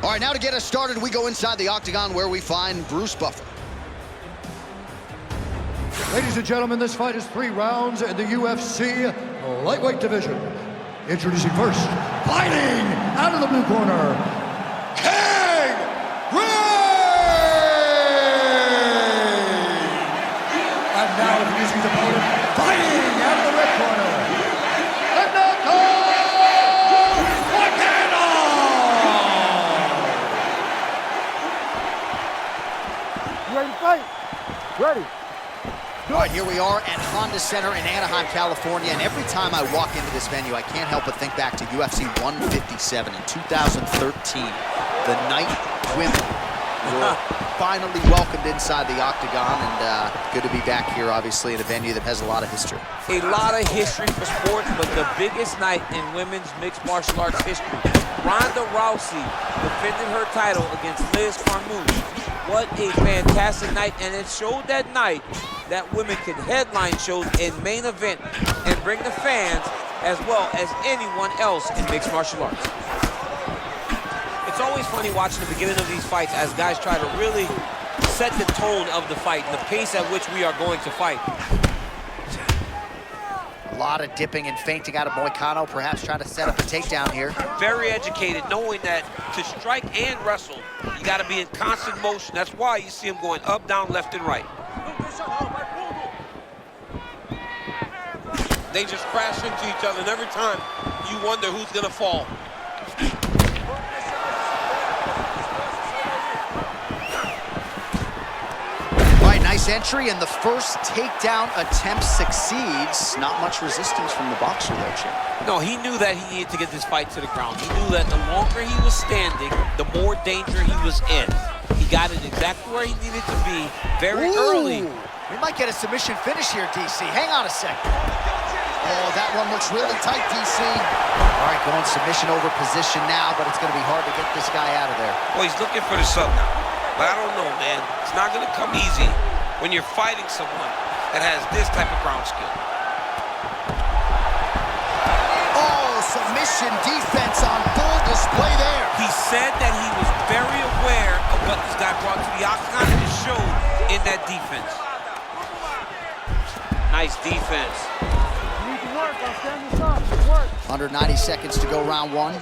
All right, now to get us started, we go inside the octagon where we find Bruce Buffer. Ladies and gentlemen, this fight is 3 rounds in the UFC lightweight division. Introducing first, fighting out of the blue corner, King Ray! And now introducing his opponent, fighting out of the red corner, Renato Moicano! You ready to fight? Ready. All right, here we are at Honda Center in Anaheim, California, and every time I walk into this venue, I can't help but think back to UFC 157 in 2013. The night women were finally welcomed inside the octagon, and good to be back here, obviously, in a venue that has a lot of history. A lot of history for sports, but the biggest night in women's mixed martial arts history. Ronda Rousey defended her title against Liz Carmouche. What a fantastic night, and it showed that night that women can headline shows in main event and bring the fans as well as anyone else in mixed martial arts. It's always funny watching the beginning of these fights as guys try to really set the tone of the fight, the pace at which we are going to fight. A lot of dipping and feinting out of Moicano, perhaps trying to set up a takedown here. Very educated, knowing that to strike and wrestle, you got to be in constant motion. That's why you see him going up, down, left, and right. They just crash into each other, and every time you wonder who's going to fall. All right, nice entry, and the first takedown attempt succeeds. Not much resistance from the boxer, though, Chip. No, he knew that he needed to get this fight to the ground. He knew that the longer he was standing, the more danger he was in. He got it exactly where he needed to be very early. We might get a submission finish here, DC. Hang on a second. Oh, that one looks really tight, DC. All right, going submission over position now, but it's going to be hard to get this guy out of there. Well, he's looking for the sub now. But I don't know, man. It's not going to come easy when you're fighting someone that has this type of ground skill. Oh, submission defense on full display there. He said that he was very aware of what this guy brought to the octagon, and it showed in that defense. Nice defense. You need to work. I'll stand this up. Work. Under 90 seconds to go, round 1.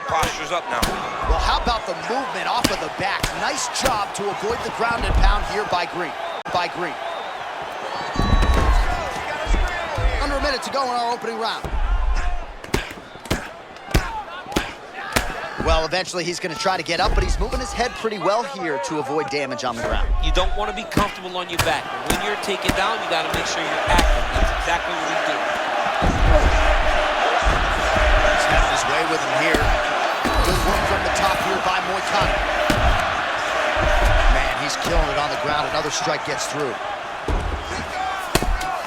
Posture's up now. Well, how about the movement off of the back? Nice job to avoid the ground and pound here by Green. Under a minute to go in our opening round. Well, eventually he's going to try to get up, but he's moving his head pretty well here to avoid damage on the ground. You don't want to be comfortable on your back. When you're taken down, you got to make sure you're active. That's exactly what he did. He's having his way with him here. Good work from the top here by Moicano. Man, he's killing it on the ground. Another strike gets through.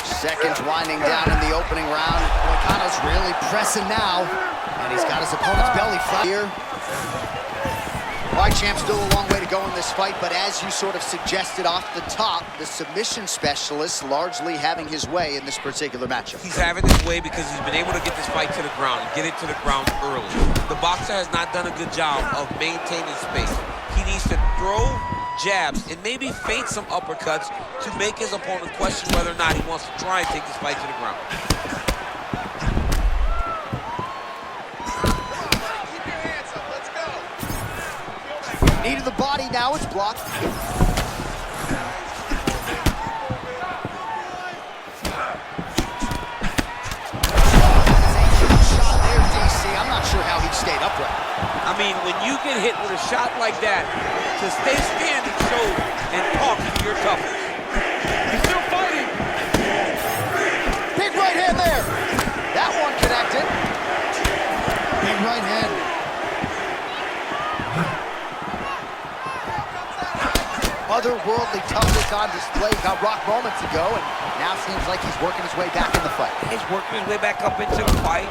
Seconds winding down in the opening round. Moicano's really pressing now. And he's got his opponent's belly flat here. All right, champ, still a long way to go in this fight, but as you sort of suggested off the top, the submission specialist largely having his way in this particular matchup. He's having his way because he's been able to get this fight to the ground and get it to the ground early. The boxer has not done a good job of maintaining space. He needs to throw jabs and maybe feint some uppercuts to make his opponent question whether or not he wants to try and take this fight to the ground. Knee to the body now, it's blocked. Shot there, DC. I'm not sure how he stayed upright. I mean, when you get hit with a shot like that, to stay standing shows and talk to your toughness. He's still fighting. Big right hand there. That one connected. Big right hand. Otherworldly toughness on display. Got rocked moments ago, and now seems like he's working his way back in the fight. He's working his way back up into the fight.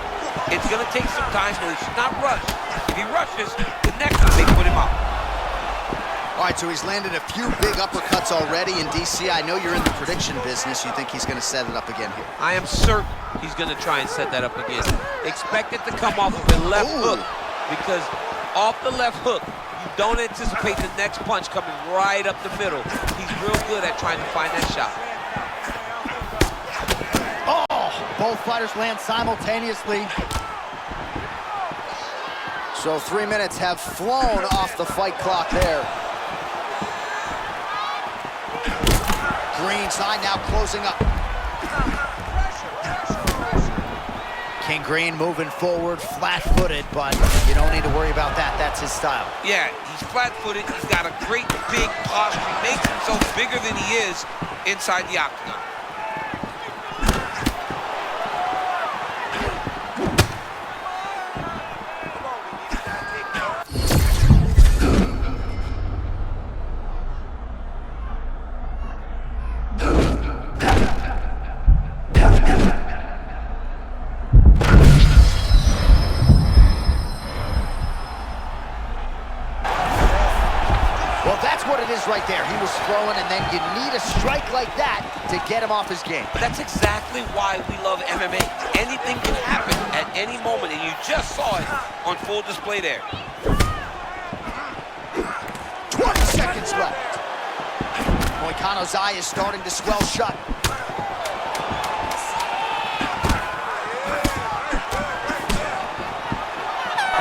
It's going to take some time, so he should not rush. If he rushes, the next time they put him out. All right, so he's landed a few big uppercuts already in DC. I know you're in the prediction business. You think he's going to set it up again here? I am certain he's going to try and set that up again. Expect it to come off of a left hook, because off the left hook, you don't anticipate the next punch coming right up the middle. He's real good at trying to find that shot. Oh, both fighters land simultaneously. So 3 minutes have flown off the fight clock there. Green side now closing up. King Green moving forward, flat-footed, but you don't need to worry about that. That's his style. Yeah, he's flat-footed. He's got a great big posture. He makes himself bigger than he is inside the octagon. Well, that's what it is right there. He was throwing, and then you need a strike like that to get him off his game. But that's exactly why we love MMA. Anything can happen at any moment, and you just saw it on full display there. 20 seconds left. Moicano's eye is starting to swell shut.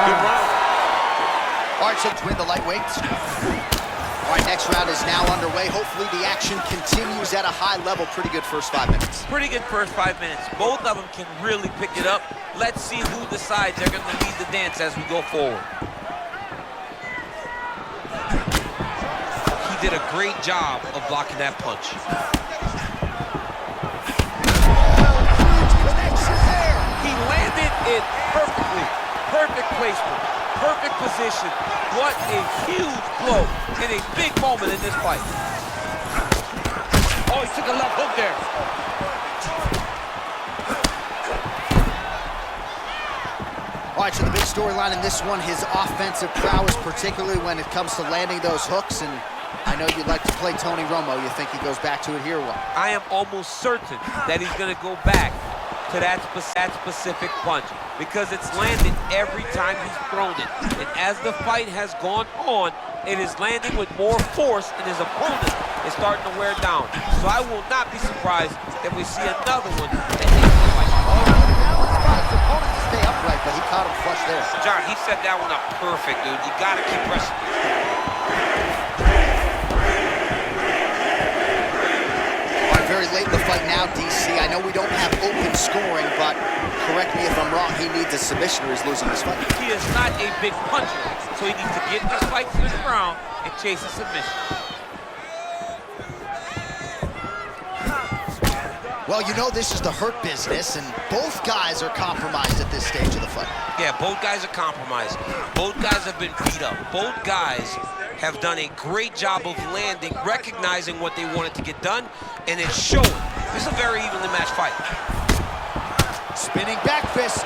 Good round. All right, so between the lightweights. All right, next round is now underway. Hopefully the action continues at a high level. Pretty good first 5 minutes. Pretty good first 5 minutes. Both of them can really pick it up. Let's see who decides they're going to lead the dance as we go forward. He did a great job of blocking that punch. He landed it perfectly. Perfect placement. Perfect position. What a huge blow in a big moment in this fight. Oh, he took a left hook there. All right, so the big storyline in this one, his offensive prowess, particularly when it comes to landing those hooks. And I know you'd like to play Tony Romo. You think he goes back to it here or what? I am almost certain that he's going to go back to that specific punch, because it's landed every time he's thrown it. And as the fight has gone on, it is landing with more force, and his opponent is starting to wear down. So I will not be surprised if we see another one that ends the fight. His opponent to stay upright, but he caught him flush there. John, he set that one up perfect, dude. You got to keep pressing. Very late in the fight now, DC. I know we don't have open scoring, but correct me if I'm wrong, he needs a submission or he's losing this fight. He is not a big puncher, so he needs to get this fight to the ground and chase a submission. Well, you know this is the hurt business, and both guys are compromised at this stage of the fight. Yeah, both guys are compromised. Both guys have been beat up. Both guys have done a great job of landing, recognizing what they wanted to get done, and it's showing. This is a very evenly matched fight. Spinning back fist.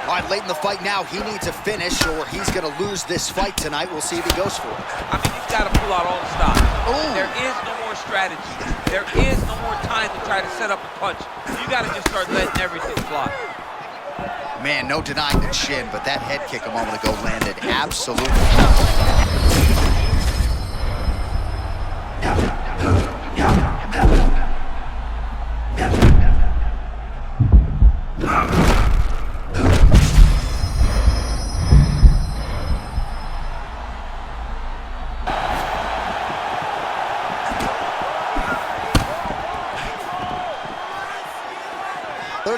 All right, late in the fight now, he needs a finish or he's going to lose this fight tonight. We'll see if he goes for it. I mean, he's got to pull out all the stops. There is no more strategy. There is no more time to try to set up a punch. You got to just start letting everything fly. Man, no denying the chin, but that head kick a moment ago landed absolutely.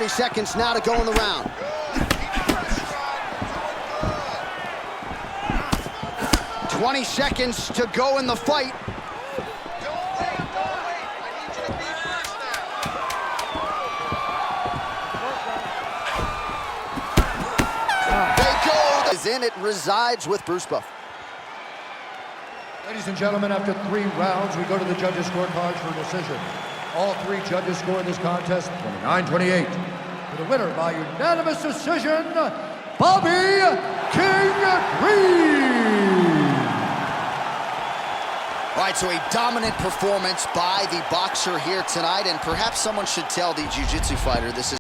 Seconds now to go in the round. $20 seconds to go in the fight. They go. Is in it resides with Bruce Buff. Ladies and gentlemen, after 3 rounds, we go to the judges' scorecards for a decision. All 3 judges scored this contest 29-28. For the winner by unanimous decision, Bobby King Green. All right, so a dominant performance by the boxer here tonight, and perhaps someone should tell the jiu-jitsu fighter this is